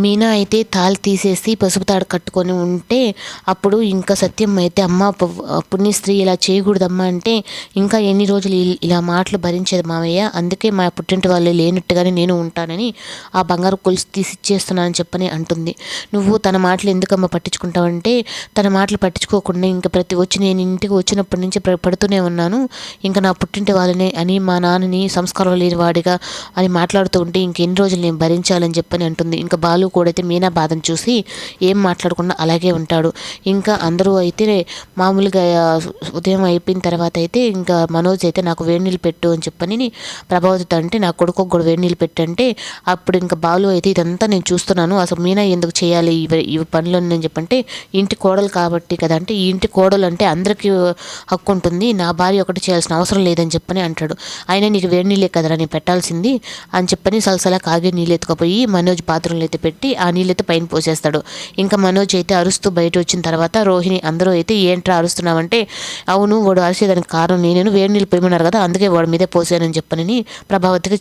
మీనా అయితే తాళి తీసేసి పసుపు తాడు కట్టుకొని ఉంటే అప్పుడు ఇంకా సత్యం అయితే అమ్మ పుణ్యస్త్రీ ఇలా చేయకూడదమ్మా అంటే ఇంకా ఎన్ని రోజులు ఇలా మాటలు భరించేది మావయ్య, అందుకే మా పుట్టింటి వాళ్ళు లేనట్టుగానే నేను ఉంటానని ఆ బంగారు కొలుసు తీసి ఇచ్చేస్తున్నానని చెప్పని అంటుంది. నువ్వు తన మాటలు ఎందుకమ్మా పట్టించుకుంటావంటే తన మాటలు పట్టించుకోకుండా ఇంకా నేను ఇంటికి వచ్చినప్పటి నుంచి పడుతూనే ఉన్నాను, ఇంకా నా పుట్టింటి వాళ్ళనే అని మా నాన్నని సంస్కారం లేని వాడిగా అని మాట్లాడుతూ ఉంటే ఇంకెన్ని రోజులు నేను భరించాలని చెప్పని అంటుంది. ఇంకా బాలు కూడా అయితే మీనా బాధను చూసి ఏం మాట్లాడకుండా అలాగే ఉంటాడు. ఇంకా అందరూ అయితే మామూలుగా ఉదయం అయిపోయిన తర్వాత అయితే ఇంకా మనోజ్ అయితే నాకు వేడి నీళ్ళు పెట్టు అని చెప్పని ప్రభావతితో అంటే నా కొడుకు కూడా వేడి నీళ్ళు పెట్టంటే అప్పుడు ఇంకా బాలు అయితే ఇదంతా నేను చూస్తున్నాను, అసలు మీనా ఎందుకు చేయాలి ఇవి పనులు అని చెప్పంటే ఇంటి కోడలు కాబట్టి కదా అంటే ఈ ఇంటి కోడలు అంటే అందరికీ హక్కు ఉంటుంది, నా భార్య ఒకటి చేయాల్సిన అవసరం లేదని చెప్పని అంటాడు. అయినా నీకు వేడి నీళ్ళే కదరా నేను పెట్టాల్సింది అని చెప్పని సలసలా కాగే నీళ్ళు ఎత్తుకుపోయి మనోజ్ పాత్రలు అయితే పెట్టి ఆ నీళ్ళైతే పైన పోసేస్తాడు. ఇంకా మనోజ్ అయితే అరుస్తూ బయట వచ్చిన తర్వాత రోహిణి అందరూ అయితే ఏంట్రా అరుస్తున్నావంటే అవును వాడు అరిసేదానికి కారణం నేను వేడి నీళ్ళు పోయమన్నారు కదా అందుకే వాడి మీదే పోసానని చెప్పనని ప్రభావతికి